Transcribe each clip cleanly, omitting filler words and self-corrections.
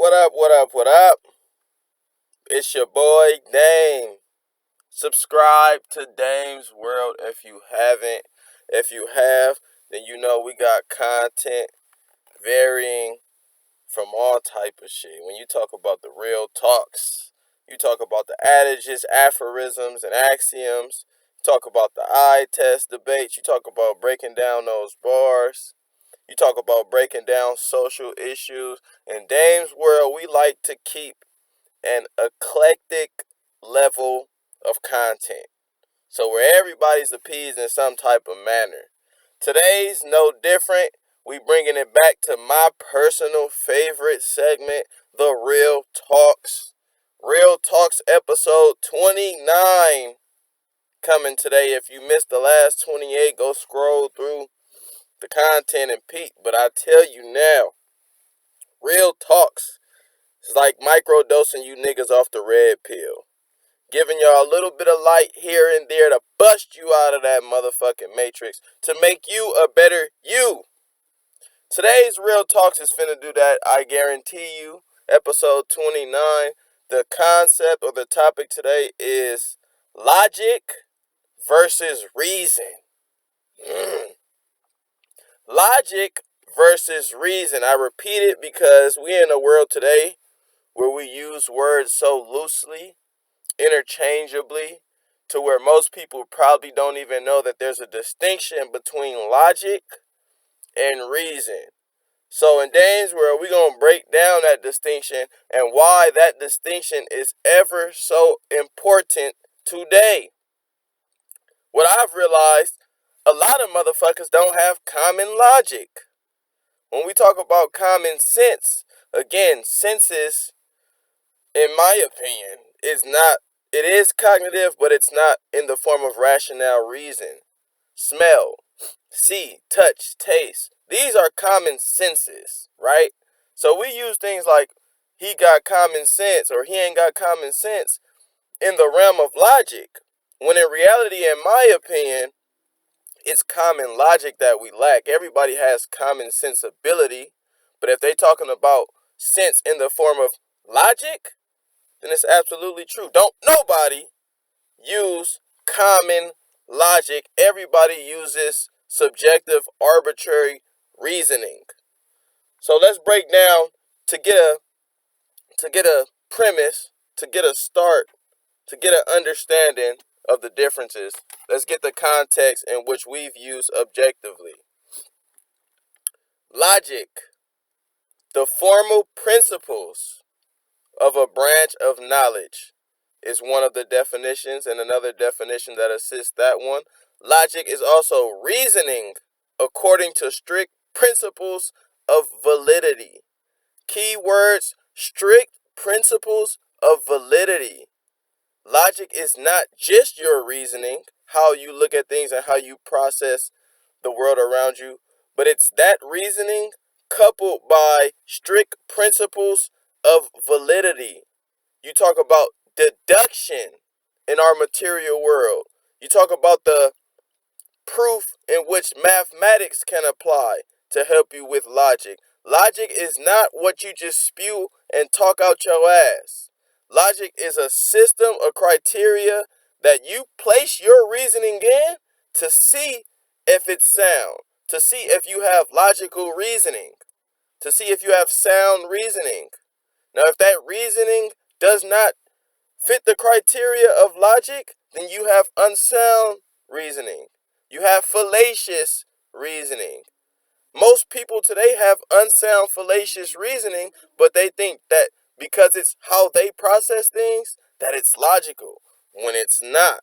What up, what up, what up? It's your boy Dame. Subscribe to Dame's World if you haven't. If you have, then you know we got content varying from all type of shit. When you talk about the real talks, you talk about the adages, aphorisms, and axioms. You talk about the eye test debates. You talk about breaking down those bars. You talk about breaking down social issues. In Dame's World, we like to keep an eclectic level of content. So where everybody's appeased in some type of manner. Today's no different. We bringing it back to my personal favorite segment, the Real Talks. Real Talks episode 29 coming today. If you missed the last 28, go scroll through the content and peek. But I tell you now, Real Talks is like microdosing you niggas off the red pill. Giving y'all a little bit of light here and there to bust you out of that motherfucking matrix to make you a better you. Today's Real Talks is finna do that, I guarantee you. Episode 29. The concept or the topic today is logic versus reason. Logic versus reason. I repeat it because we in a world today where we use words so loosely, interchangeably, to where most people probably don't even know that there's a distinction between logic and reason. So in Dane's World, we're going to break down that distinction and why that distinction is ever so important today. What I've realized, a lot of motherfuckers don't have common logic. When we talk about common sense, again, senses, in my opinion, it is cognitive, but it's not in the form of rationale reason. Smell, see, touch, taste. These are common senses, right? So we use things like he got common sense or he ain't got common sense in the realm of logic. When in reality, in my opinion, it's common logic that we lack. Everybody has common sensibility, but if they talking about sense in the form of logic, then it's absolutely true. Don't nobody use common logic. Everybody uses subjective, arbitrary reasoning. So let's break down to get a premise, to get a start, to get an understanding of the differences. Let's get the context in which we've used objectively. Logic, the formal principles of a branch of knowledge, is one of the definitions, and another definition that assists that one. Logic is also reasoning according to strict principles of validity. Key words: strict principles of validity. Logic is not just your reasoning, how you look at things and how you process the world around you, but it's that reasoning coupled by strict principles of validity. You talk about deduction in our material world. You talk about the proof in which mathematics can apply to help you with logic. Logic is not what you just spew and talk out your ass. Logic is a system of criteria that you place your reasoning in to see if it's sound, to see if you have logical reasoning, to see if you have sound reasoning. Now, if that reasoning does not fit the criteria of logic, then you have unsound reasoning. You have fallacious reasoning. Most people today have unsound, fallacious reasoning, but they think that because it's how they process things, that it's logical, when it's not.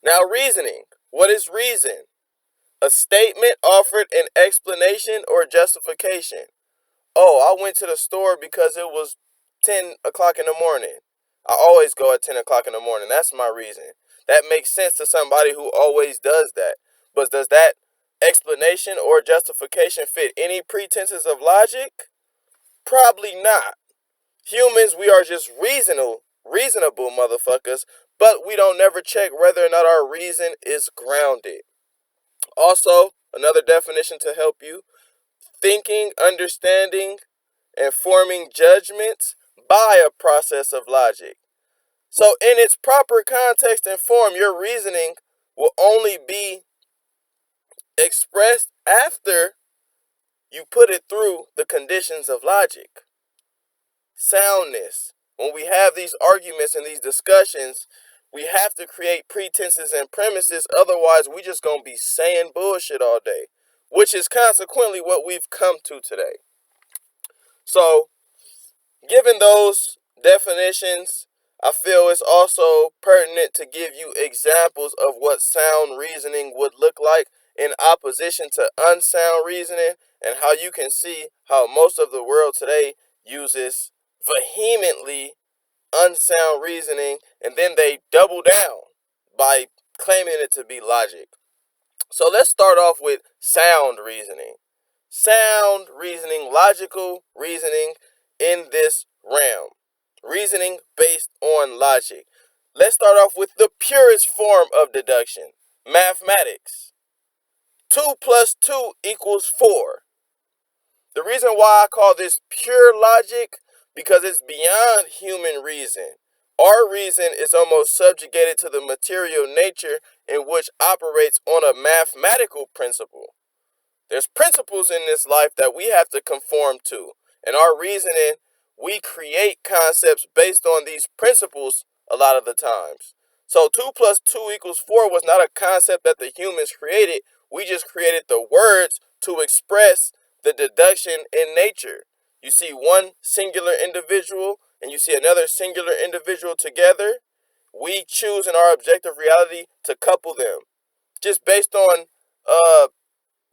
Now, reasoning. What is reason? A statement offered an explanation or justification. Oh, I went to the store because it was 10 o'clock in the morning. I always go at 10 o'clock in the morning. That's my reason. That makes sense to somebody who always does that. But does that explanation or justification fit any pretenses of logic? Probably not. Humans, we are just reasonable motherfuckers, but we don't never check whether or not our reason is grounded. Also, another definition to help you: thinking, understanding, and forming judgments by a process of logic. So, in its proper context and form, your reasoning will only be expressed after you put it through the conditions of logic. Soundness. When we have these arguments and these discussions, we have to create pretenses and premises. Otherwise, we just gonna be saying bullshit all day, which is consequently what we've come to today. So, given those definitions, I feel it's also pertinent to give you examples of what sound reasoning would look like in opposition to unsound reasoning, and how you can see how most of the world today uses vehemently unsound reasoning, and then they double down by claiming it to be logic. So let's start off with sound reasoning. Sound reasoning, logical reasoning in this realm. Reasoning based on logic. Let's start off with the purest form of deduction, mathematics. 2 plus 2 equals 4. The reason why I call this pure logic, because it's beyond human reason. Our reason is almost subjugated to the material nature in which operates on a mathematical principle. There's principles in this life that we have to conform to. And our reasoning, we create concepts based on these principles a lot of the times. So 2 plus 2 equals 4 was not a concept that the humans created. We just created the words to express the deduction in nature. You see one singular individual and you see another singular individual together. We choose in our objective reality to couple them just based on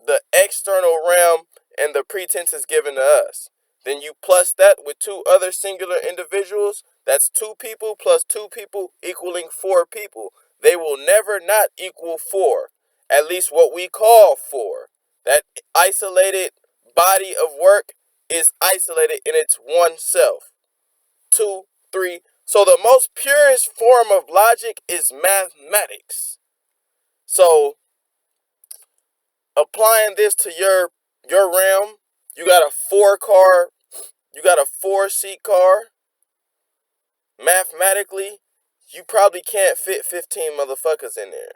the external realm and the pretenses given to us. Then you plus that with two other singular individuals. That's 2 people plus 2 people equaling 4 people. They will never not equal 4. At least what we call 4. That isolated body of work is isolated in its one self. 2, 3. So the most purest form of logic is mathematics. So applying this to your realm, you got a 4-seat car. Mathematically, you probably can't fit 15 motherfuckers in there.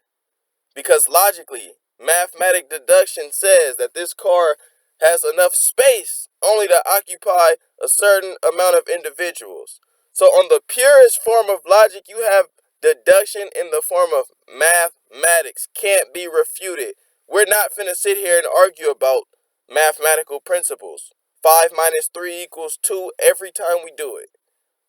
Because logically, mathematic deduction says that this car has enough space only to occupy a certain amount of individuals. So on the purest form of logic, you have deduction in the form of mathematics. Can't be refuted. We're not finna sit here and argue about mathematical principles. 5 minus 3 equals 2 every time we do it.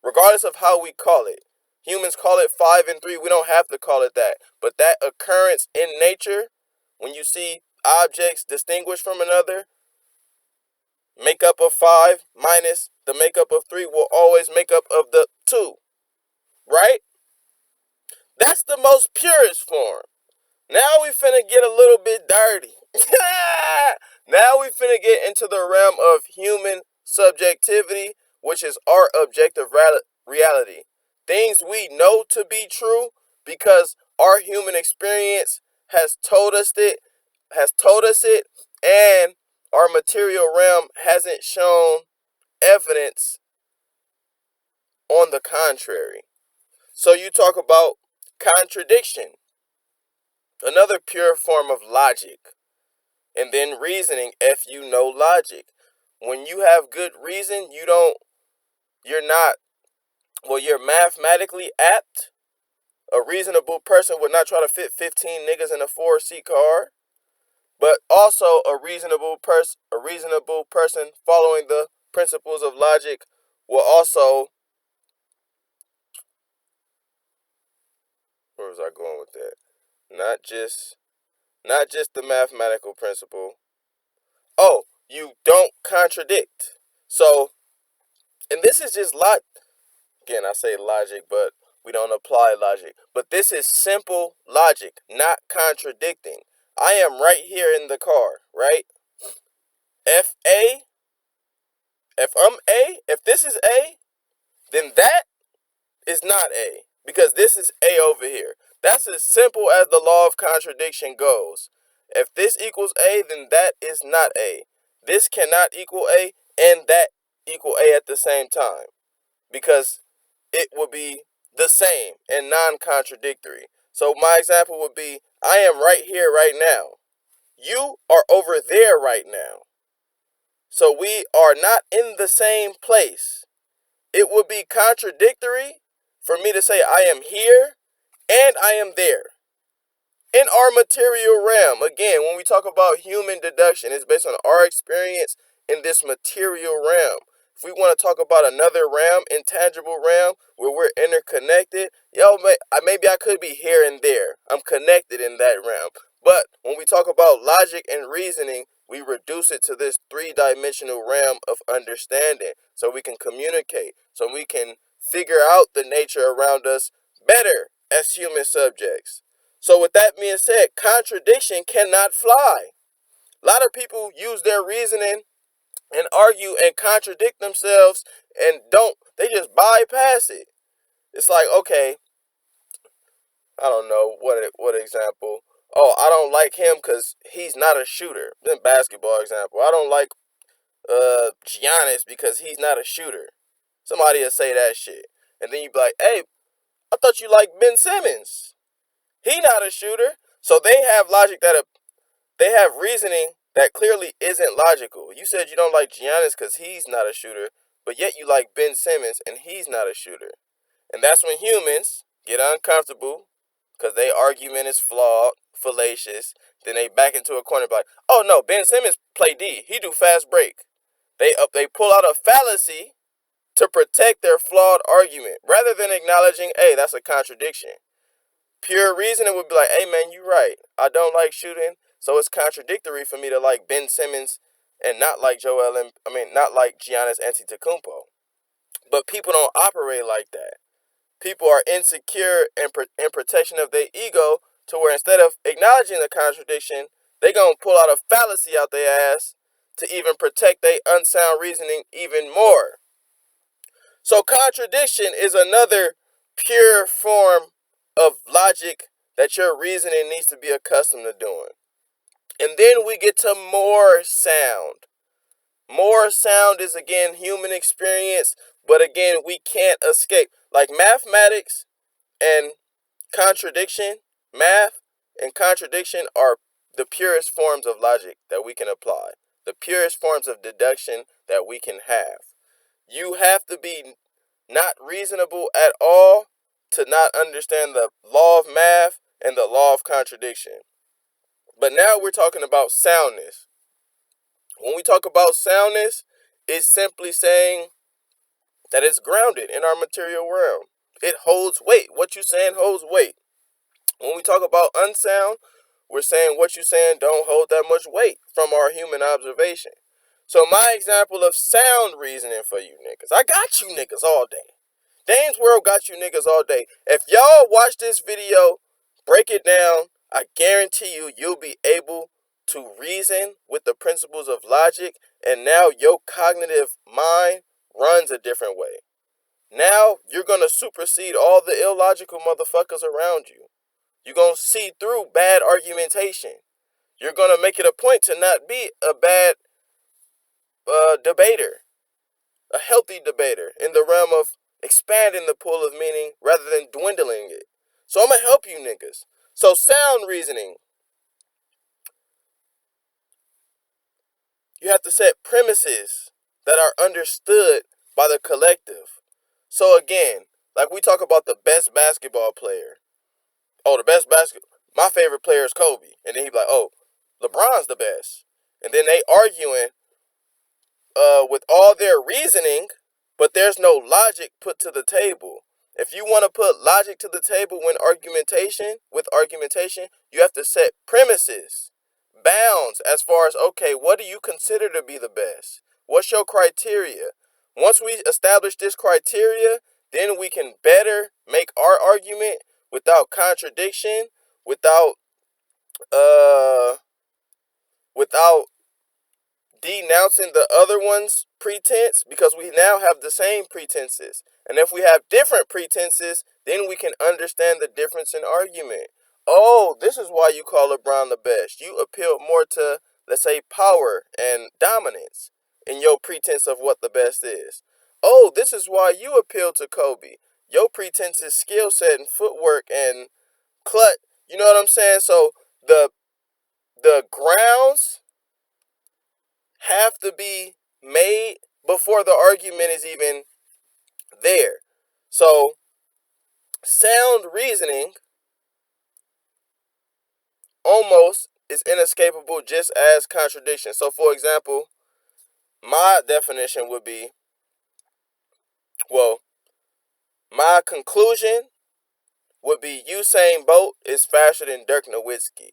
Regardless of how we call it. Humans call it 5 and 3. We don't have to call it that. But that occurrence in nature, when you see objects distinguished from another, makeup of 5 minus the makeup of 3 will always make up of the 2. Right? That's the most purest form. Now we finna get a little bit dirty. Now we finna get into the realm of human subjectivity, which is our objective reality. Things we know to be true because our human experience has told us it, and our material realm hasn't shown evidence on the contrary. So you talk about contradiction, another pure form of logic. And then reasoning, if you know logic. When you have good reason, you're mathematically apt. A reasonable person would not try to fit 15 niggas in a 4-seat car. But also a reasonable person following the principles of logic will also, where was I going with that? Not just the mathematical principle. Oh, you don't contradict. So, and this is just again, I say logic, but we don't apply logic. But this is simple logic, not contradicting. I am right here in the car, right? If A, if I'm A, if this is A, then that is not A. Because this is A over here. That's as simple as the law of contradiction goes. If this equals A, then that is not A. This cannot equal A, and that equal A at the same time, because it would be the same and non-contradictory. So my example would be, I am right here right now. You are over there right now. So we are not in the same place. It would be contradictory for me to say I am here and I am there. In our material realm, again, when we talk about human deduction, it's based on our experience in this material realm. If we want to talk about another realm, intangible realm, where we're interconnected, maybe I could be here and there. I'm connected in that realm. But when we talk about logic and reasoning, we reduce it to this three-dimensional realm of understanding, so we can communicate, so we can figure out the nature around us better as human subjects. So with that being said, contradiction cannot fly. A lot of people use their reasoning and argue and contradict themselves and they just bypass it. It's like, okay, I don't know, what example? Oh, I don't like him because he's not a shooter. Then basketball example. I don't like Giannis because he's not a shooter. Somebody will say that shit. And then you be like, hey, I thought you liked Ben Simmons. He not a shooter. So they have reasoning that clearly isn't logical. You said you don't like Giannis because he's not a shooter, but yet you like Ben Simmons and he's not a shooter. And that's when humans get uncomfortable because their argument is flawed, fallacious. Then they back into a corner and be like, oh no, Ben Simmons play D. He do fast break. They pull out a fallacy to protect their flawed argument rather than acknowledging, hey, that's a contradiction. Pure reasoning would be like, hey man, you right. I don't like shooting, so it's contradictory for me to like Ben Simmons and not like not like Giannis Antetokounmpo. But people don't operate like that. People are insecure and in protection of their ego, to where instead of acknowledging the contradiction, they gonna pull out a fallacy out their ass to even protect their unsound reasoning even more. So contradiction is another pure form of logic that your reasoning needs to be accustomed to doing. And then we get to more sound. More sound is again human experience, but again, we can't escape. Like mathematics and contradiction, math and contradiction are the purest forms of logic that we can apply, the purest forms of deduction that we can have. You have to be not reasonable at all to not understand the law of math and the law of contradiction. But now we're talking about soundness. When we talk about soundness, it's simply saying that it's grounded in our material realm. It holds weight. What you're saying holds weight. When we talk about unsound, we're saying what you're saying don't hold that much weight from our human observation. So my example of sound reasoning for you niggas, I got you niggas all day. Dane's World got you niggas all day. If y'all watch this video, break it down, I guarantee you'll be able to reason with the principles of logic, and now your cognitive mind runs a different way. Now you're going to supersede all the illogical motherfuckers around you. You're going to see through bad argumentation. You're going to make it a point to not be a bad debater, a healthy debater in the realm of expanding the pool of meaning rather than dwindling it. So I'm going to help you niggas. So sound reasoning. You have to set premises that are understood by the collective. So again, like we talk about the best basketball player. Oh, my favorite player is Kobe. And then he be like, oh, LeBron's the best. And then they arguing with all their reasoning, but there's no logic put to the table. If you want to put logic to the table with argumentation, you have to set premises, bounds as far as, okay, what do you consider to be the best? What's your criteria? Once we establish this criteria, then we can better make our argument without contradiction, uh without denouncing the other one's pretense, because we now have the same pretenses. And if we have different pretenses, then we can understand the difference in argument. Oh, this is why you call LeBron the best. You appeal more to, let's say, power and dominance. in your pretense of what the best is. Oh, this is why you appeal to Kobe. Your pretense is skill set and footwork and clutch. You know what I'm saying? So the grounds have to be made before the argument is even there. So sound reasoning almost is inescapable just as contradiction. So for example, my definition would be, well, my conclusion would be Usain Bolt is faster than Dirk Nowitzki.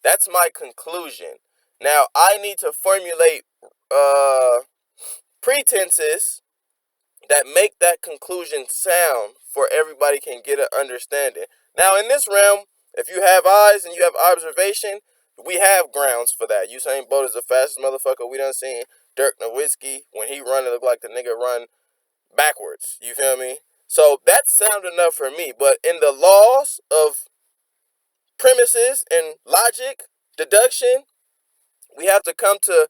That's my conclusion. Now I need to formulate pretenses that make that conclusion sound for everybody can get an understanding. Now in this realm, if you have eyes and you have observation, we have grounds for that. Usain Bolt is the fastest motherfucker we done seen. Dirk Nowitzki, when he run, it look like the nigga run backwards. You feel me? So that's sound enough for me. But in the laws of premises and logic, deduction, we have to come to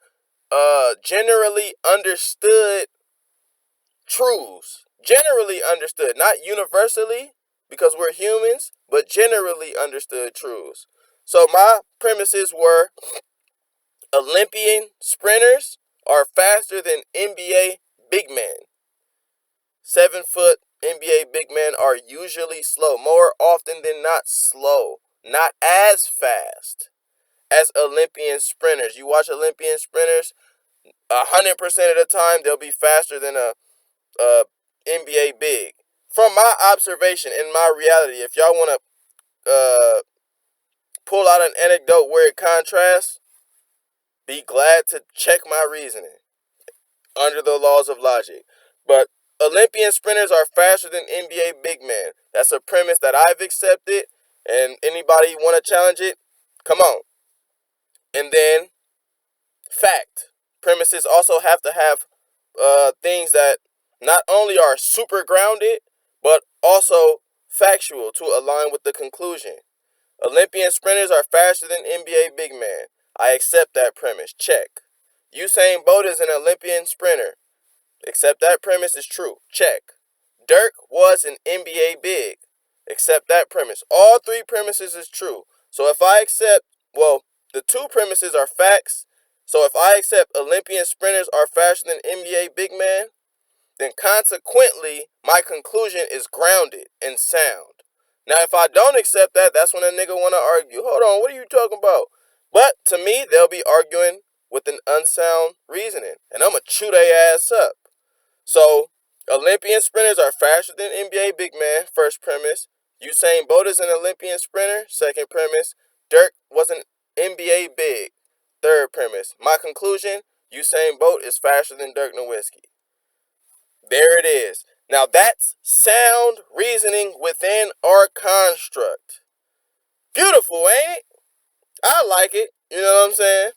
generally understood truths. Generally understood, not universally, because we're humans, but generally understood truths. So my premises were Olympian sprinters are faster than NBA big men. 7-foot NBA big men are usually slow, more often than not slow, not as fast as Olympian sprinters. You watch Olympian sprinters, 100% of the time they'll be faster than a NBA big. From my observation in my reality, if y'all want to pull out an anecdote where it contrasts, be glad to check my reasoning under the laws of logic. But Olympian sprinters are faster than NBA big men. That's a premise that I've accepted, and anybody want to challenge it, come on. And then, fact. Premises also have to have things that not only are super grounded, but also factual to align with the conclusion. Olympian sprinters are faster than NBA big men. I accept that premise. Check. Usain Bolt is an Olympian sprinter. Accept that premise is true. Check. Dirk was an NBA big. Accept that premise. All three premises is true. So if I accept, well, the two premises are facts. So if I accept Olympian sprinters are faster than NBA big man, then consequently my conclusion is grounded and sound. Now if I don't accept that, that's when a nigga want to argue. Hold on, what are you talking about? But to me, they'll be arguing with an unsound reasoning, and I'm going to chew their ass up. So, Olympian sprinters are faster than NBA big man, first premise. Usain Bolt is an Olympian sprinter, second premise. Dirk was an NBA big, third premise. My conclusion, Usain Bolt is faster than Dirk Nowitzki. There it is. Now that's sound reasoning within our construct. Beautiful, ain't it? I like it. You know what I'm saying?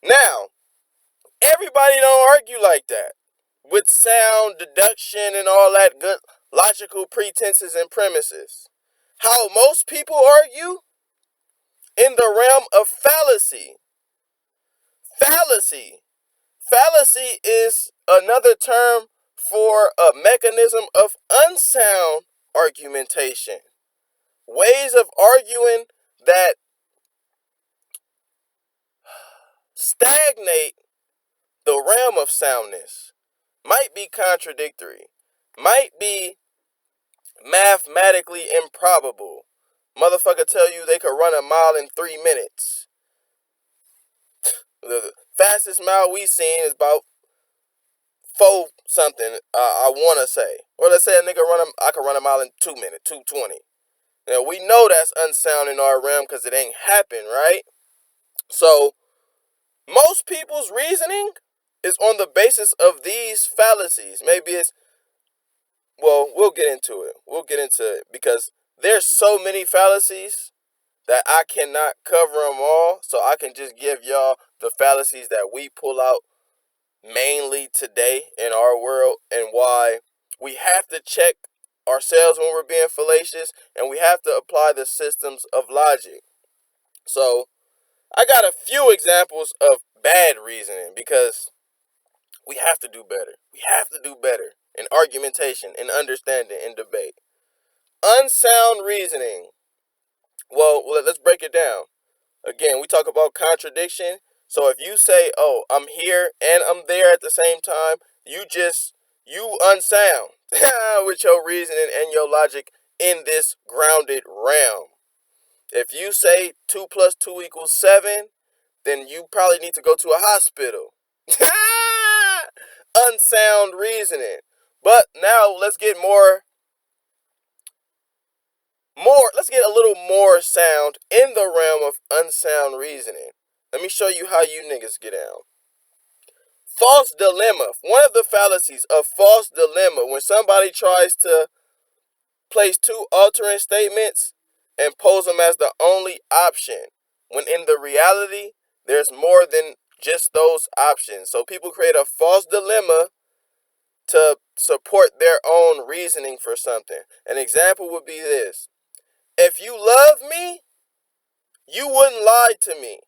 Now, everybody don't argue like that. With sound, deduction, and all that good logical pretenses and premises. How most people argue? In the realm of fallacy. Fallacy. Fallacy is another term for a mechanism of unsound argumentation. Ways of arguing that stagnate the realm of soundness. Might be contradictory. Might be mathematically improbable. Motherfucker tell you they could run a mile in 3 minutes. The fastest mile we seen is about 4 something, I want to say. Or let's say a nigga I could run a mile in 2 minutes, 2:20. Now we know that's unsound in our realm because it ain't happened, right? So most people's reasoning is on the basis of these fallacies. Maybe it's, well, we'll get into it. We'll get into it because there's so many fallacies that I cannot cover them all. So I can just give y'all the fallacies that we pull out mainly today in our world and why we have to check ourselves when we're being fallacious and we have to apply the systems of logic. So I got a few examples of bad reasoning because We have to do better. We have to do better in argumentation, in understanding, in debate. Unsound reasoning. Well, let's break it down. Again, we talk about contradiction. So if you say, "Oh, I'm here and I'm there at the same time," you unsound with your reasoning and your logic in this grounded realm. If you say 2 plus 2 equals 7, then you probably need to go to a hospital. Unsound reasoning. But now let's get a little more sound in the realm of unsound reasoning. Let me show you how you niggas get down. False dilemma. One of the fallacies of false dilemma, when somebody tries to place two alternate statements and pose them as the only option, when in the reality, there's more than just those options. So people create a false dilemma to support their own reasoning for something. An example would be this. If you love me, you wouldn't lie to me.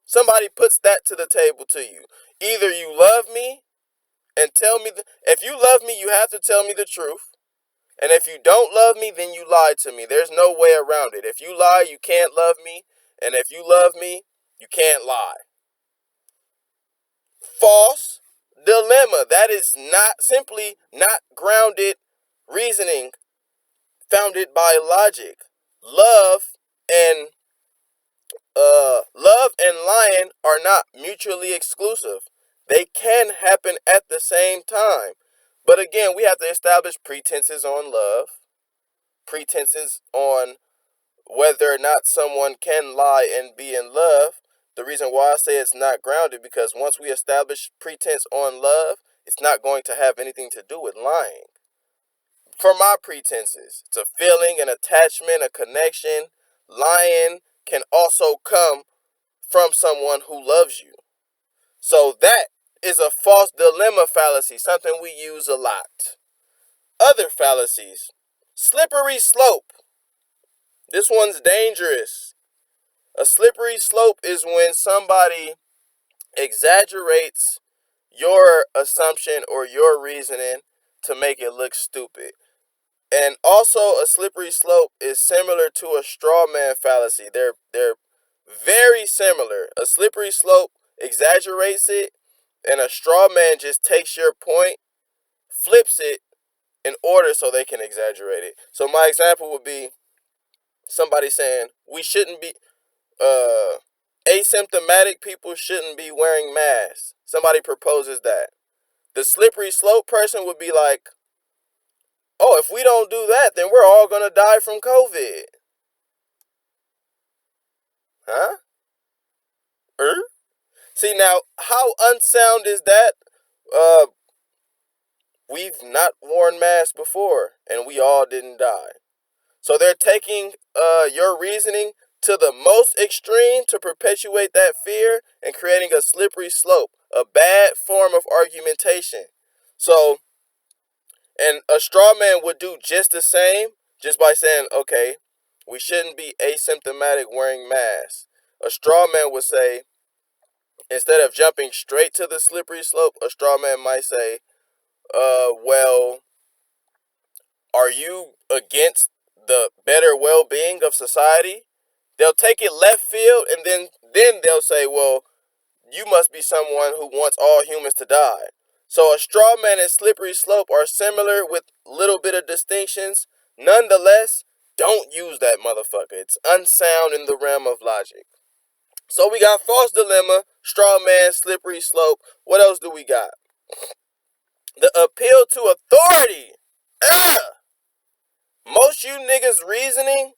Somebody puts that to the table to you. Either you love me and tell me, if you love me, you have to tell me the truth. And if you don't love me, then you lied to me. There's no way around it. If you lie, you can't love me. And if you love me, you can't lie. False dilemma. That is not grounded reasoning founded by logic. Love and love and lying are not mutually exclusive. They can happen at the same time. But again, we have to establish pretenses on love, pretenses on whether or not someone can lie and be in love. The reason why I say it's not grounded, because once we establish pretense on love, it's not going to have anything to do with lying. For my pretenses, it's a feeling, an attachment, a connection. Lying can also come from someone who loves you. So that is a false dilemma fallacy, something we use a lot. Other fallacies. Slippery slope. This one's dangerous. A slippery slope is when somebody exaggerates your assumption or your reasoning to make it look stupid. And also, a slippery slope is similar to a straw man fallacy. They're very similar. A slippery slope exaggerates it, and a straw man just takes your point, flips it in order so they can exaggerate it. So my example would be somebody saying we shouldn't be asymptomatic people shouldn't be wearing masks. Somebody proposes that. The slippery slope person would be like, "Oh, if we don't do that, then we're all gonna die from COVID." Huh? See, now, how unsound is that? Uh, we've not worn masks before, and we all didn't die. So they're taking your reasoning to the most extreme to perpetuate that fear and creating a slippery slope, a bad form of argumentation. So, and a straw man would do just the same, just by saying, "Okay, we shouldn't be asymptomatic wearing masks." A straw man would say, instead of jumping straight to the slippery slope, a straw man might say, well, are you against the better well-being of society?" They'll take it left field, and then they'll say, "Well, you must be someone who wants all humans to die." So a straw man and slippery slope are similar with little bit of distinctions. Nonetheless, don't use that motherfucker. It's unsound in the realm of logic. So we got false dilemma, straw man, slippery slope. What else do we got? The appeal to authority. Ugh. Most you niggas reasoning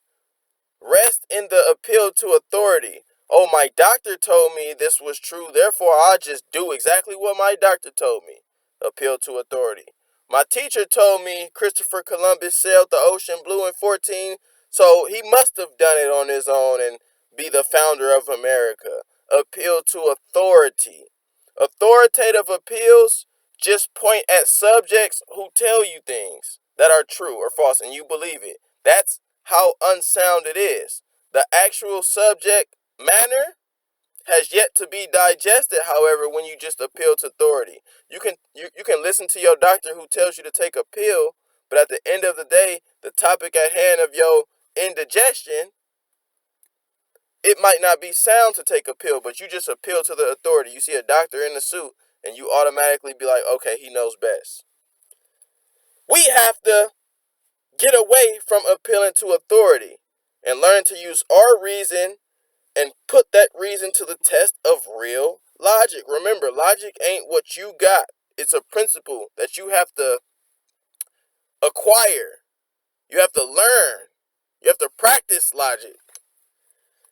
rest in the appeal to authority. "Oh, my doctor told me this was true, therefore I'll just do exactly what my doctor told me." Appeal to authority. "My teacher told me Christopher Columbus sailed the ocean blue in 14, so he must have done it on his own and be the founder of America." Appeal to authority. Authoritative appeals just point at subjects who tell you things that are true or false and you believe it. That's how unsound it is. The actual subject matter has yet to be digested, however, when you just appeal to authority. You can listen to your doctor who tells you to take a pill, but at the end of the day, the topic at hand of your indigestion, it might not be sound to take a pill, but you just appeal to the authority. You see a doctor in the suit, and you automatically be like, okay, he knows best. We have to get away from appealing to authority and learn to use our reason and put that reason to the test of real logic. Remember, logic ain't what you got. It's a principle that you have to acquire. You have to learn. You have to practice logic.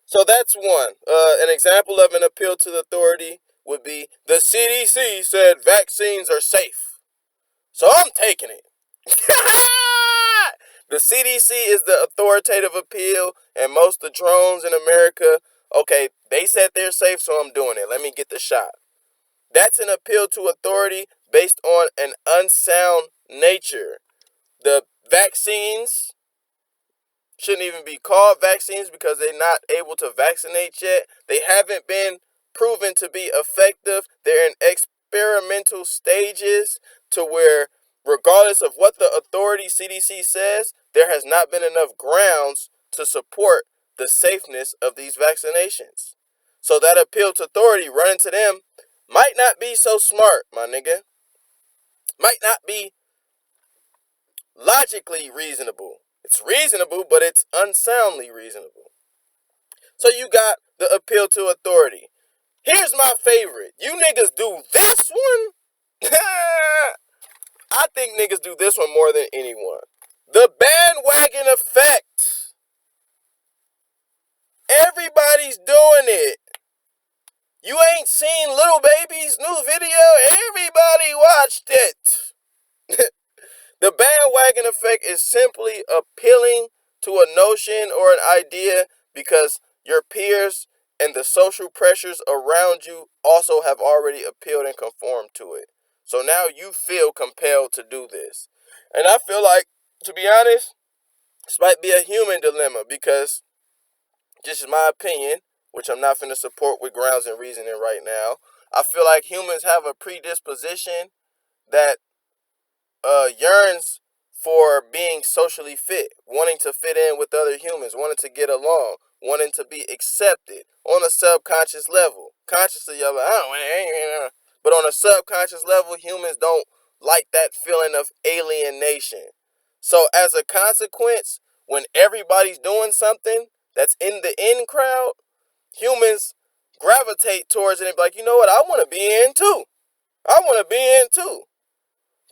So that's one. An example of an appeal to the authority would be the CDC said vaccines are safe. So I'm taking it. The CDC is the authoritative appeal, and most of the drones in America, okay, they said they're safe, so I'm doing it. Let me get the shot. That's an appeal to authority based on an unsound nature. The vaccines shouldn't even be called vaccines because they're not able to vaccinate yet. They haven't been proven to be effective. They're in experimental stages to where, regardless of what the authority CDC says, there has not been enough grounds to support the safeness of these vaccinations. So that appeal to authority, running to them, might not be so smart, my nigga. Might not be logically reasonable. It's reasonable, but it's unsoundly reasonable. So you got the appeal to authority. Here's my favorite. You niggas do this one? I think niggas do this one more than anyone. The bandwagon effect. Everybody's doing it. You ain't seen Little Baby's new video? Everybody watched it. The bandwagon effect is simply appealing to a notion or an idea because your peers and the social pressures around you also have already appealed and conformed to it. So now you feel compelled to do this. And I feel like, to be honest, this might be a human dilemma because, just in my opinion, which I'm not finna support with grounds and reasoning right now, I feel like humans have a predisposition that yearns for being socially fit, wanting to fit in with other humans, wanting to get along, wanting to be accepted on a subconscious level. Consciously, you're like, oh, but on a subconscious level, humans don't like that feeling of alienation. So as a consequence, when everybody's doing something that's in the in crowd, humans gravitate towards it and be like, you know what, I want to be in too. I want to be in too.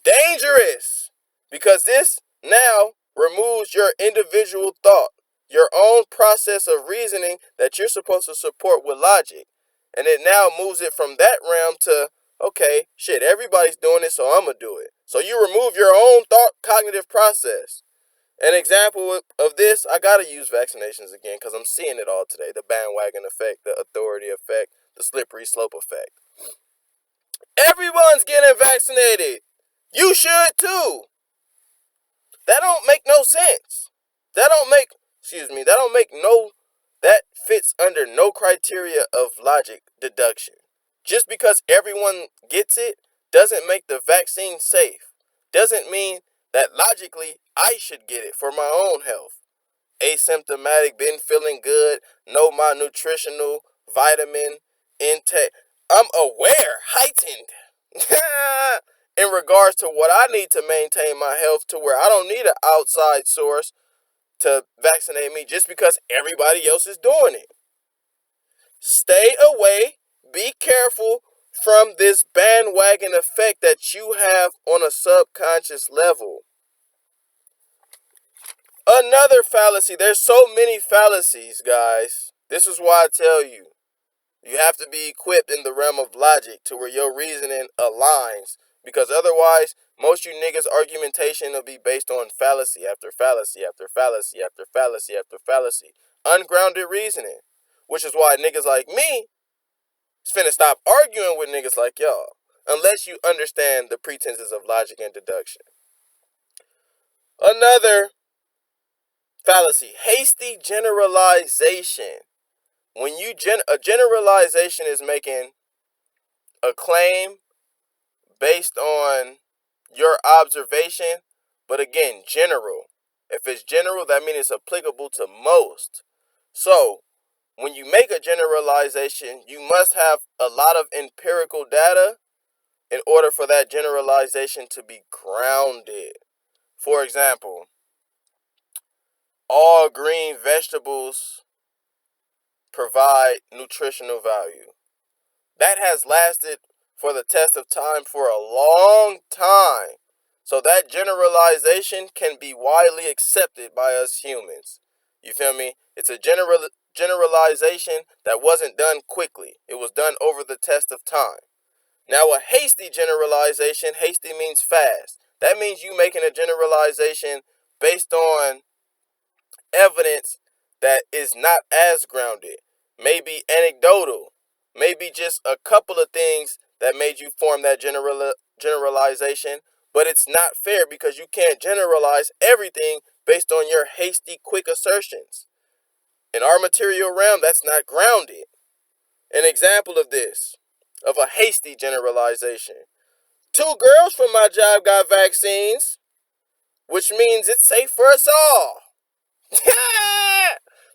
Dangerous, because this now removes your individual thought, your own process of reasoning that you're supposed to support with logic, and it now moves it from that realm to, okay, shit, everybody's doing it, so I'm gonna do it. So you remove your own thought cognitive process. An example of this, I gotta use vaccinations again because I'm seeing it all today. The bandwagon effect, the authority effect, the slippery slope effect. Everyone's getting vaccinated. You should too. That don't make no sense. That fits under no criteria of logic deduction. Just because everyone gets it doesn't make the vaccine safe. Doesn't mean that logically I should get it for my own health. Asymptomatic, been feeling good, know my nutritional vitamin intake. I'm aware, heightened. In regards to what I need to maintain my health to where I don't need an outside source to vaccinate me just because everybody else is doing it. Stay away, be careful from this bandwagon effect that you have on a subconscious level. Another fallacy. There's so many fallacies, guys. This is why I tell you. You have to be equipped in the realm of logic to where your reasoning aligns. Because otherwise, most you niggas' argumentation will be based on fallacy after fallacy after fallacy after fallacy after fallacy. Ungrounded reasoning. Which is why niggas like me is finna stop arguing with niggas like y'all. Unless you understand the pretenses of logic and deduction. Another fallacy. Hasty generalization. when a generalization is making a claim based on your observation, but again, general. If it's general, that means it's applicable to most. So, when you make a generalization, you must have a lot of empirical data in order for that generalization to be grounded. For example, all green vegetables provide nutritional value. That has lasted for the test of time for a long time. So that generalization can be widely accepted by us humans. You feel me? It's a generalization that wasn't done quickly. It was done over the test of time. Now, a hasty generalization, hasty means fast. That means you making a generalization based on evidence that is not as grounded, maybe anecdotal, maybe just a couple of things that made you form that generalization, but it's not fair because you can't generalize everything based on your hasty, quick assertions. In our material realm, that's not grounded. An example of this, of a hasty generalization. 2 girls from my job got vaccines, which means it's safe for us all.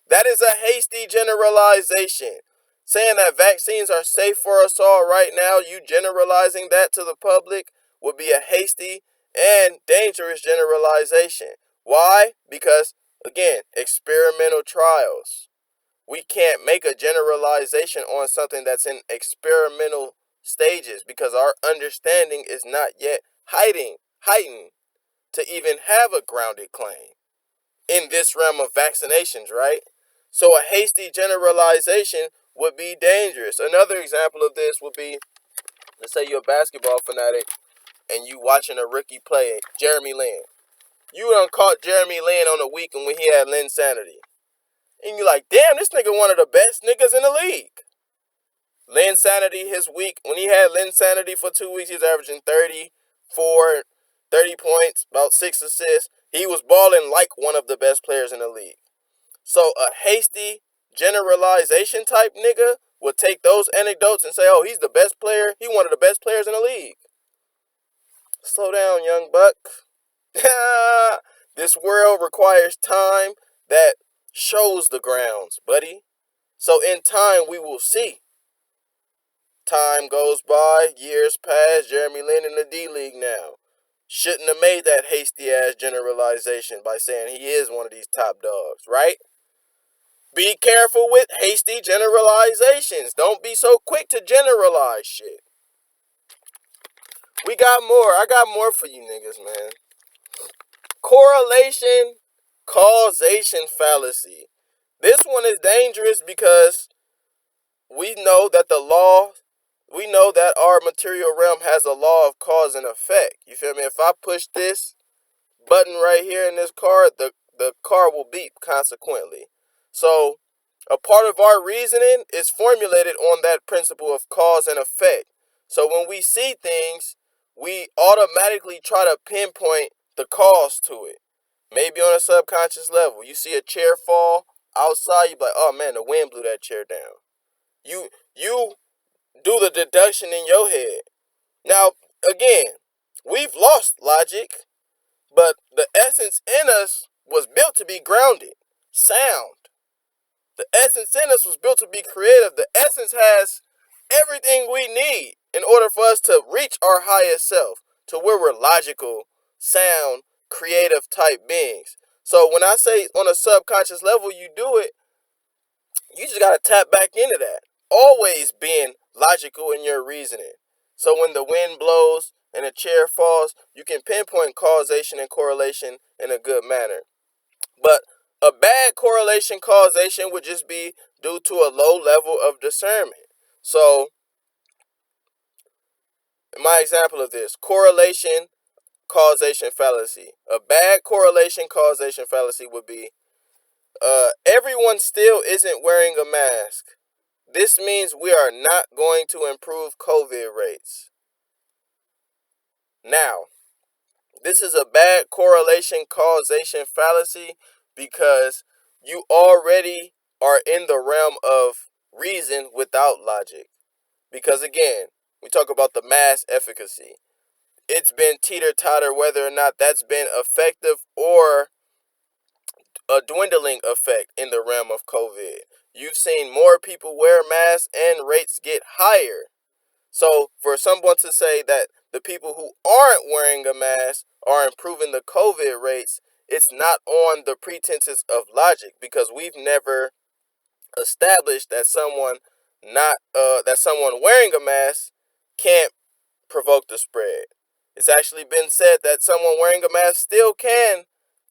That is a hasty generalization. Saying that vaccines are safe for us all right now, you generalizing that to the public would be a hasty and dangerous generalization. Why? Because, again, experimental trials. We can't make a generalization on something that's in experimental stages because our understanding is not yet heightened to even have a grounded claim in this realm of vaccinations, right? So a hasty generalization would be dangerous. Another example of this would be, let's say you're a basketball fanatic and you watching a rookie play, Jeremy Lin. You done caught Jeremy Lin on a weekend when he had Linsanity. And you're like, damn, this nigga one of the best niggas in the league. Linsanity, his week, when he had Linsanity for 2 weeks, he was averaging 34, 30 points, about 6 assists. He was balling like one of the best players in the league. So a hasty generalization type nigga would take those anecdotes and say, oh, he's the best player. He one of the best players in the league. Slow down, young buck. This world requires time that shows the grounds, buddy. So in time, we will see. Time goes by, years pass, Jeremy Lin in the D-League now. Shouldn't have made that hasty-ass generalization by saying he is one of these top dogs, right? Be careful with hasty generalizations. Don't be so quick to generalize shit. We got more. I got more for you niggas, man. Correlation, causation fallacy. This one is dangerous because we know that our material realm has a law of cause and effect. You feel me? If I push this button right here in this car, the car will beep consequently. So a part of our reasoning is formulated on that principle of cause and effect. So when we see things, we automatically try to pinpoint the cause to it. Maybe on a subconscious level. You see a chair fall outside, you be like, oh man, the wind blew that chair down. You do the deduction in your head. Now, again, we've lost logic, but the essence in us was built to be grounded, sound. The essence in us was built to be creative. The essence has everything we need in order for us to reach our highest self, to where we're logical, sound, creative type beings. So when I say on a subconscious level you do it, you just got to tap back into that. Always being logical in your reasoning. So when the wind blows and a chair falls, you can pinpoint causation and correlation in a good manner. But a bad correlation causation would just be due to a low level of discernment. So, my example of this, correlation causation fallacy. A bad correlation causation fallacy would be, everyone still isn't wearing a mask. This means we are not going to improve COVID rates. Now, this is a bad correlation causation fallacy because you already are in the realm of reason without logic. Because again, we talk about the mass efficacy. It's been teeter-totter whether or not that's been effective or a dwindling effect in the realm of COVID. You've seen more people wear masks and rates get higher. So for someone to say that the people who aren't wearing a mask are improving the COVID rates, it's not on the pretenses of logic, because we've never established that someone wearing a mask can't provoke the spread. It's actually been said that someone wearing a mask still can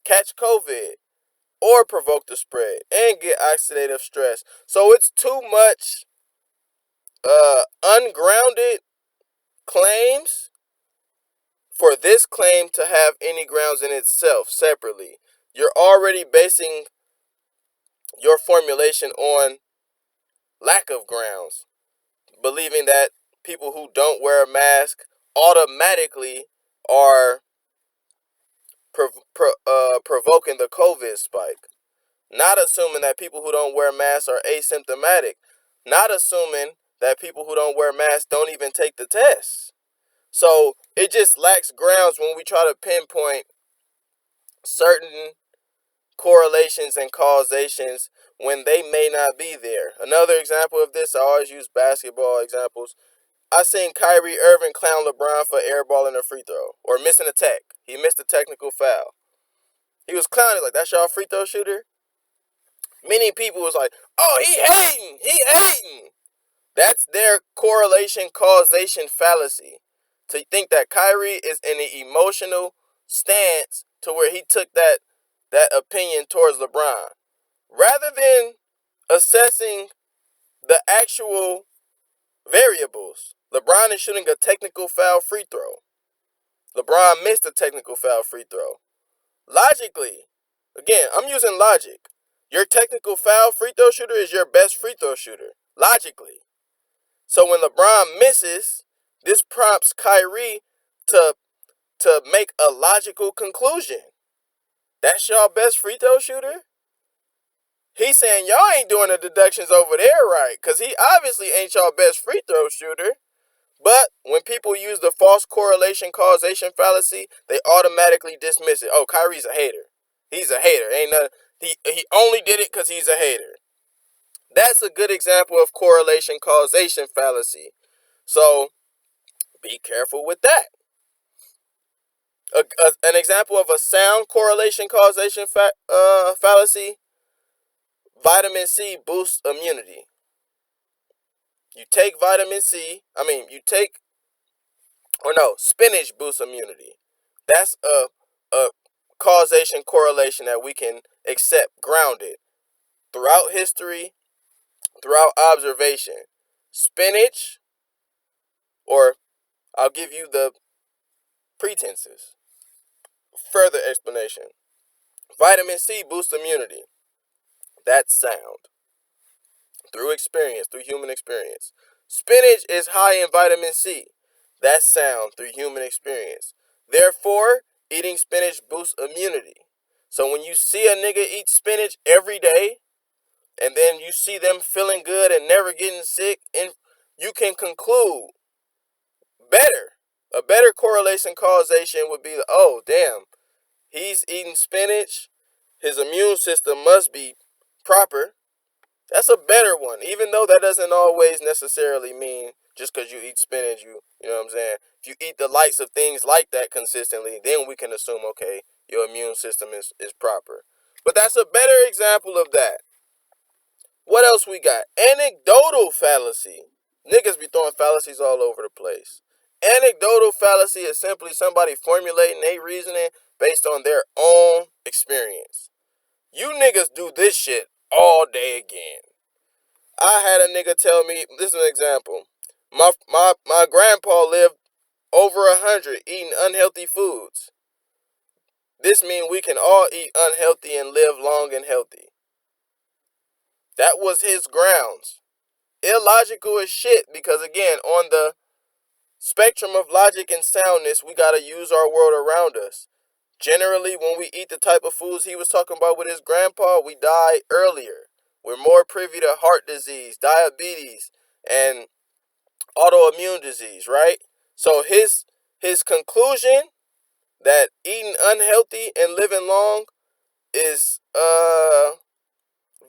catch COVID or provoke the spread and get oxidative stress. So it's too much ungrounded claims for this claim to have any grounds in itself separately. You're already basing your formulation on lack of grounds, believing that people who don't wear a mask automatically are provoking the COVID spike. Not assuming that people who don't wear masks are asymptomatic. Not assuming that people who don't wear masks don't even take the test. So it just lacks grounds when we try to pinpoint certain correlations and causations when they may not be there. Another example of this, I always use basketball examples. I seen Kyrie Irving clown LeBron for airballing a free throw or missing a tech. He missed a technical foul. He was clowning like, that's y'all free throw shooter? Many people was like, oh, he hating. That's their correlation causation fallacy. To think that Kyrie is in an emotional stance to where he took that opinion towards LeBron. Rather than assessing the actual variables. LeBron is shooting a technical foul free throw. LeBron missed a technical foul free throw. Logically, again, I'm using logic. Your technical foul free throw shooter is your best free throw shooter. Logically. So when LeBron misses, this prompts Kyrie to make a logical conclusion. That's y'all best free throw shooter? He's saying y'all ain't doing the deductions over there right, because he obviously ain't y'all best free throw shooter. But when people use the false correlation causation fallacy, they automatically dismiss it. Oh, Kyrie's a hater. He's a hater. Ain't nothing. He only did it because he's a hater. That's a good example of correlation causation fallacy. So be careful with that. An example of a sound correlation causation fallacy: vitamin C boosts immunity. You take vitamin C. Spinach boosts immunity. That's a causation correlation that we can accept, grounded throughout history, throughout observation. Spinach, or I'll give you the pretenses. Further explanation. Vitamin C boosts immunity. That's sound. Through experience, through human experience. Spinach is high in vitamin C. That's sound through human experience. Therefore, eating spinach boosts immunity. So when you see a nigga eat spinach every day, and then you see them feeling good and never getting sick, and you can conclude better. A better correlation causation would be, oh, damn, he's eating spinach. His immune system must be proper. That's a better one, even though that doesn't always necessarily mean just because you eat spinach, you know what I'm saying? If you eat the likes of things like that consistently, then we can assume, okay, your immune system is proper. But that's a better example of that. What else we got? Anecdotal fallacy. Niggas be throwing fallacies all over the place. Anecdotal fallacy is simply somebody formulating a reasoning based on their own experience. You niggas do this shit all day again. I had a nigga tell me, this is an example. My grandpa lived over 100 eating unhealthy foods. This means we can all eat unhealthy and live long and healthy. That was his grounds. Illogical as shit, because again, on the spectrum of logic and soundness, we gotta use our world around us. Generally, when we eat the type of foods he was talking about with his grandpa, we die earlier. We're more privy to heart disease, diabetes, and autoimmune disease, right? So his conclusion that eating unhealthy and living long is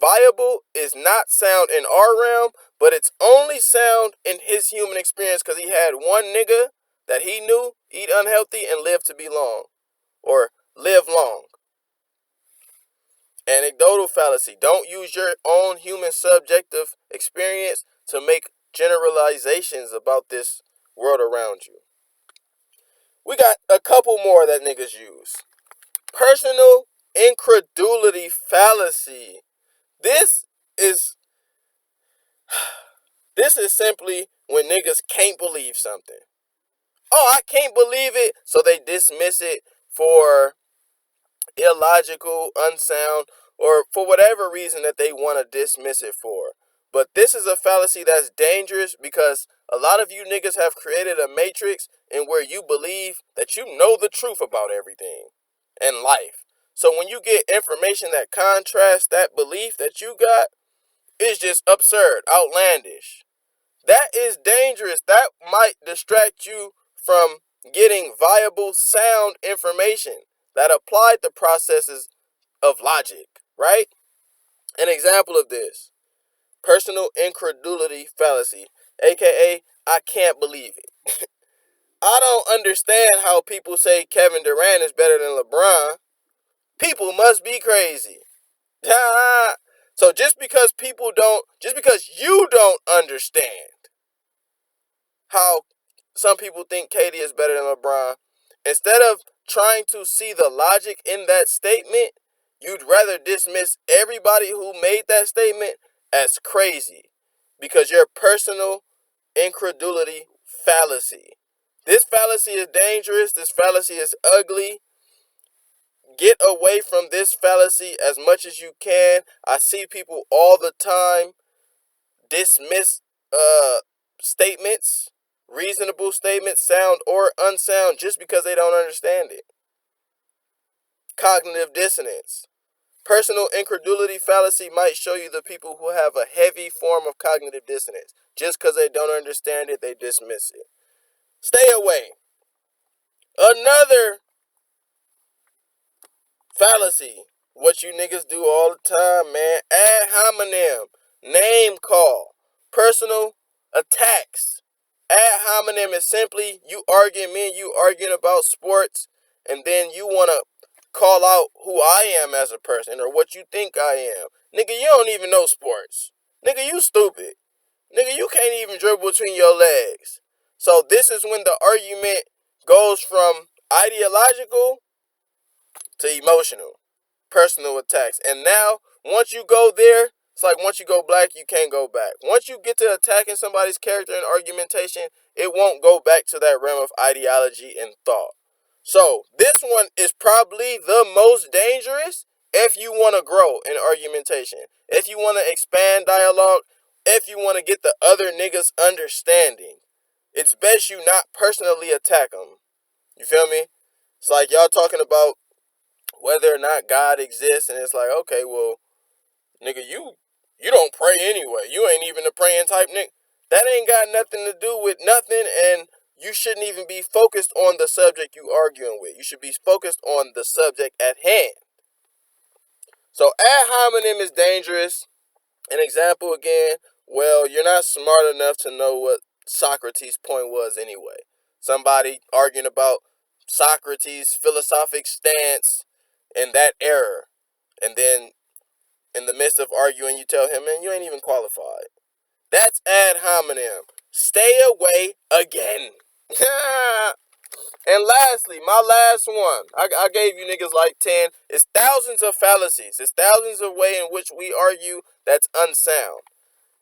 viable is not sound in our realm, but it's only sound in his human experience because he had one nigga that he knew eat unhealthy and live to be long or live long. Anecdotal fallacy. Don't use your own human subjective experience to make generalizations about this world around you. We got a couple more that niggas use. Personal incredulity fallacy. This is this is simply when niggas can't believe something. Oh, I can't believe it, so they dismiss it for illogical, unsound, or for whatever reason that they want to dismiss it for. But this is a fallacy that's dangerous because a lot of you niggas have created a matrix in where you believe that you know the truth about everything in life. So when you get information that contrasts that belief that you got, it's just absurd, outlandish. That is dangerous. That might distract you from getting viable, sound information that applied the processes of logic, right? An example of this: personal incredulity fallacy, aka I can't believe it. I don't understand how people say Kevin Durant is better than LeBron. People must be crazy. So just because you don't understand how some people think KD is better than LeBron, instead of trying to see the logic in that statement, you'd rather dismiss everybody who made that statement as crazy because your personal incredulity fallacy. This fallacy is dangerous. This fallacy is ugly. Get away from this fallacy as much as you can. I see people all the time dismiss statements, reasonable statements, sound or unsound, just because they don't understand it. Cognitive dissonance. Personal incredulity fallacy might show you the people who have a heavy form of cognitive dissonance. Just because they don't understand it, they dismiss it. Stay away. Another fallacy. What you niggas do all the time, man. Ad hominem. Name call. Personal attacks. Ad hominem is simply me and you arguing about sports, and then you want to call out who I am as a person or what you think I am. Nigga, you don't even know sports. Nigga, you stupid. Nigga, you can't even dribble between your legs. So this is when the argument goes from ideological to emotional. Personal attacks. And now, once you go there, it's like once you go black, you can't go back. Once you get to attacking somebody's character and argumentation, it won't go back to that realm of ideology and thought. So, this one is probably the most dangerous if you want to grow in argumentation. If you want to expand dialogue, if you want to get the other niggas understanding, it's best you not personally attack them. You feel me? It's like y'all talking about whether or not God exists, and it's like, okay, well, nigga, you don't pray anyway. You ain't even a praying type nigga. That ain't got nothing to do with nothing, and you shouldn't even be focused on the subject you arguing with. You should be focused on the subject at hand. So ad hominem is dangerous. An example again, well, you're not smart enough to know what Socrates' point was anyway. Somebody arguing about Socrates' philosophic stance in that era. And then in the midst of arguing, you tell him, man, you ain't even qualified. That's ad hominem. Stay away again. And lastly, my last one. I gave you niggas like 10. It's thousands of fallacies. It's thousands of ways in which we argue that's unsound.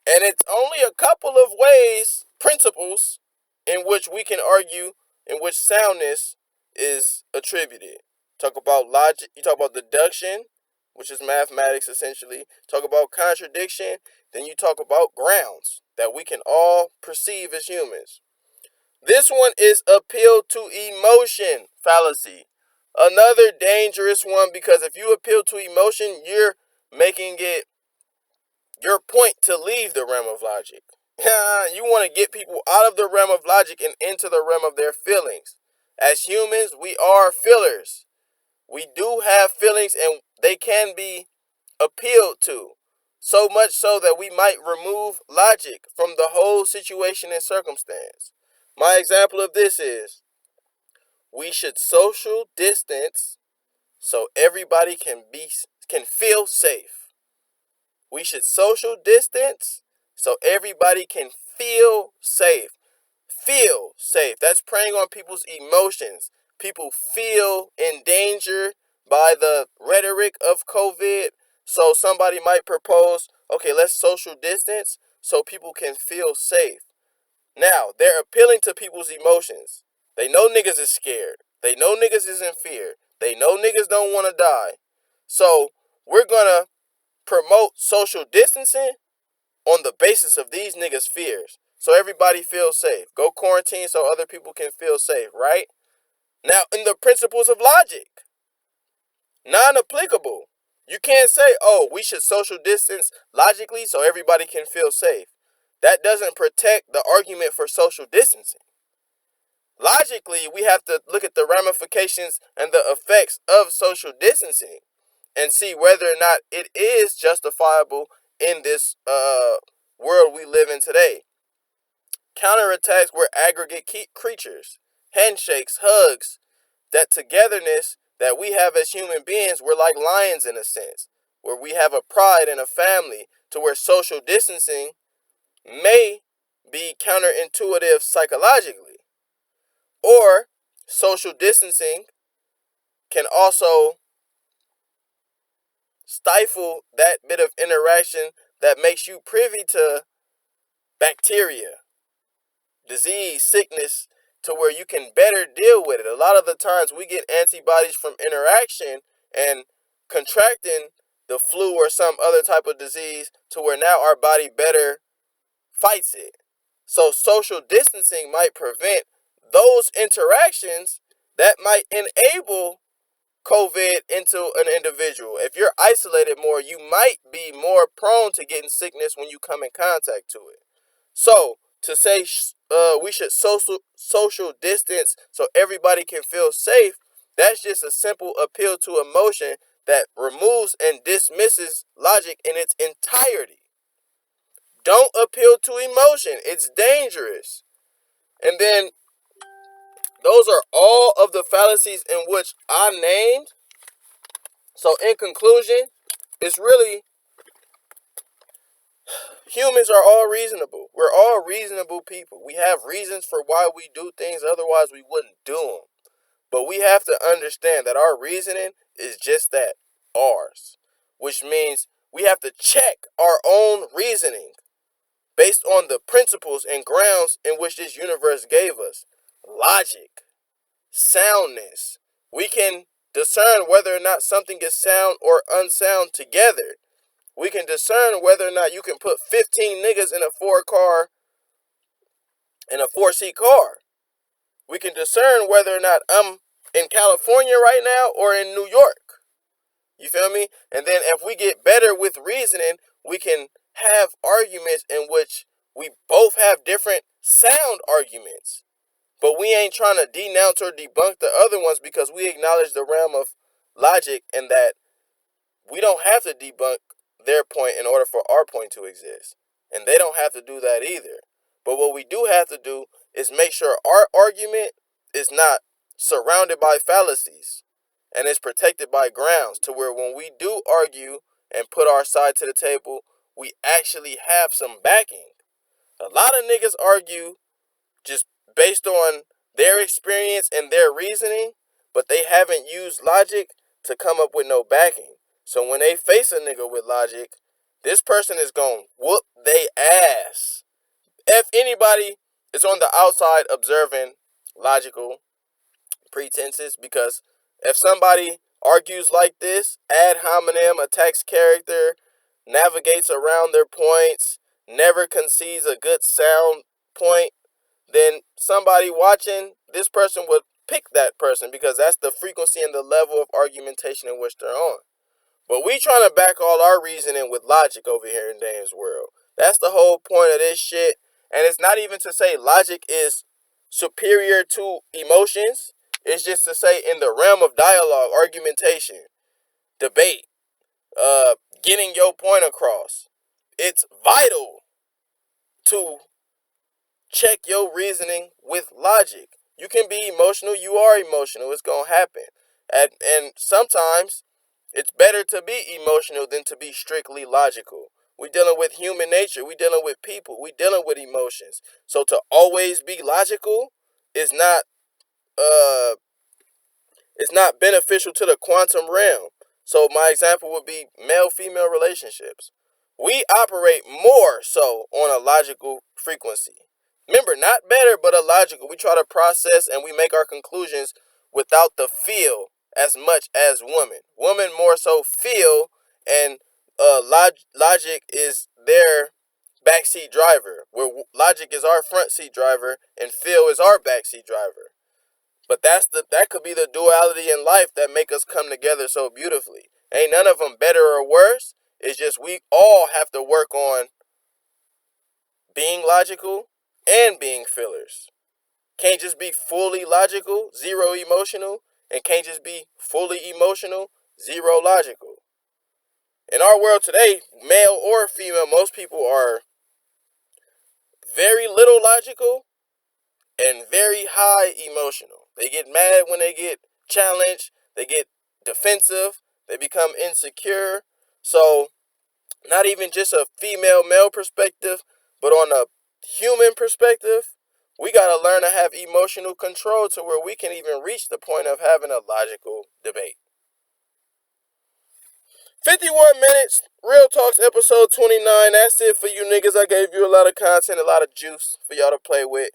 And it's only a couple of ways, principles, in which we can argue in which soundness is attributed. Talk about logic. You talk about deduction, which is mathematics essentially. Talk about contradiction. Then you talk about grounds that we can all perceive as humans. This one is appeal to emotion fallacy. Another dangerous one because if you appeal to emotion, you're making it your point to leave the realm of logic. You want to get people out of the realm of logic and into the realm of their feelings. As humans, we are feelers. We do have feelings and they can be appealed to. So much so that we might remove logic from the whole situation and circumstance. My example of this is we should social distance so everybody can feel safe. We should social distance so everybody can feel safe. Feel safe. That's preying on people's emotions. People feel in danger by the rhetoric of COVID. So somebody might propose, okay, let's social distance so people can feel safe. Now, they're appealing to people's emotions. They know niggas is scared. They know niggas is in fear. They know niggas don't want to die. So we're going to promote social distancing on the basis of these niggas' fears. So everybody feels safe. Go quarantine so other people can feel safe, right? Now, in the principles of logic, non-applicable. You can't say, oh, we should social distance logically so everybody can feel safe. That doesn't protect the argument for social distancing. Logically, we have to look at the ramifications and the effects of social distancing and see whether or not it is justifiable in this world we live in today. Counterattacks were aggregate creatures. Handshakes, hugs, that togetherness that we have as human beings, we're like lions in a sense, where we have a pride and a family to where social distancing may be counterintuitive psychologically. Or social distancing can also stifle that bit of interaction that makes you privy to bacteria, disease, sickness, to where you can better deal with it. A lot of the times we get antibodies from interaction and contracting the flu or some other type of disease to where now our body better fights it. So social distancing might prevent those interactions that might enable COVID into an individual. If you're isolated more, you might be more prone to getting sickness when you come in contact to it. So to say we should social distance so everybody can feel safe, that's just a simple appeal to emotion that removes and dismisses logic in its entirety. Don't appeal to emotion. It's dangerous. And then those are all of the fallacies in which I named. So in conclusion, it's really humans are all reasonable. We're all reasonable people. We have reasons for why we do things, otherwise we wouldn't do them. But we have to understand that our reasoning is just that, ours. Which means we have to check our own reasoning based on the principles and grounds in which this universe gave us. Logic, soundness. We can discern whether or not something is sound or unsound together. We can discern whether or not you can put 15 niggas in a four-seat car. We can discern whether or not I'm in California right now or in New York. You feel me? And then if we get better with reasoning, we can have arguments in which we both have different sound arguments. But we ain't trying to denounce or debunk the other ones because we acknowledge the realm of logic and that we don't have to debunk their point in order for our point to exist. And they don't have to do that either. But what we do have to do is make sure our argument is not surrounded by fallacies and is protected by grounds to where when we do argue and put our side to the table, we actually have some backing. A lot of niggas argue just based on their experience and their reasoning, but they haven't used logic to come up with no backing. So when they face a nigga with logic, this person is going to whoop they ass. If anybody is on the outside observing logical pretenses, because if somebody argues like this, ad hominem, attacks character, navigates around their points, never concedes a good sound point, then somebody watching this person would pick that person because that's the frequency and the level of argumentation in which they're on. But we trying to back all our reasoning with logic over here in Dame's world. That's the whole point of this shit. And it's not even to say logic is superior to emotions. It's just to say in the realm of dialogue, argumentation, debate, getting your point across, it's vital to check your reasoning with logic. You can be emotional. You are emotional. It's going to happen. And sometimes it's better to be emotional than to be strictly logical. We're dealing with human nature. We're dealing with people. We're dealing with emotions. So to always be logical is not uh it's not beneficial to the quantum realm. So my example would be male-female relationships. We operate more so on a logical frequency. Remember, not better, but a logical. We try to process and we make our conclusions without the feel as much as women. Women more so feel, and logic is their backseat driver, where logic is our front seat driver and feel is our backseat driver. But that could be the duality in life that make us come together so beautifully. Ain't none of them better or worse. It's just we all have to work on being logical and being fillers. Can't just be fully logical, zero emotional, and can't just be fully emotional, zero logical. In our world today, male or female, most people are very little logical and very high emotional. They get mad when they get challenged, they get defensive, they become insecure. So, not even just a female male perspective, but on a human perspective, we got to learn to have emotional control to where we can even reach the point of having a logical debate. 51 minutes, Real Talks episode 29. That's it for you niggas. I gave you a lot of content, a lot of juice for y'all to play with.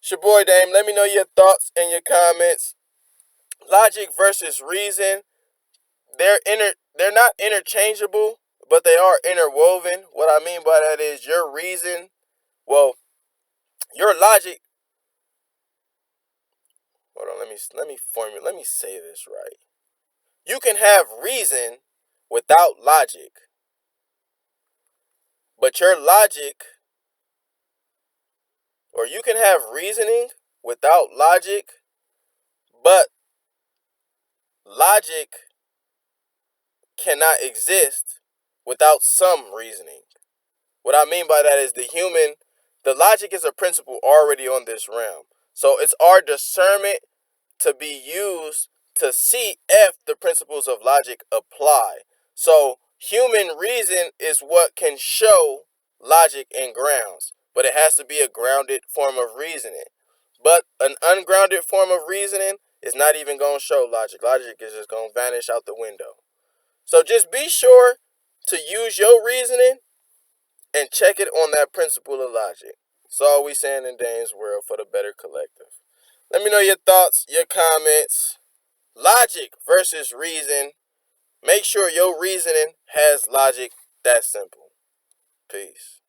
It's your boy Dame. Let me know your thoughts and your comments. Logic versus reason. They're not interchangeable, but they are interwoven. What I mean by that is your reason, well, your logic. Hold on, let me say this right. You can have reason without logic, but your logic, or you can have reasoning without logic, but logic cannot exist without some reasoning. What I mean by that is the logic is a principle already on this realm. So it's our discernment to be used to see if the principles of logic apply. So human reason is what can show logic and grounds, but it has to be a grounded form of reasoning. But an ungrounded form of reasoning is not even going to show logic. Logic is just going to vanish out the window. So just be sure to use your reasoning and check it on that principle of logic. That's all we saying in Dane's world for the better collective. Let me know your thoughts, your comments. Logic versus reason. Make sure your reasoning has logic. That simple. Peace.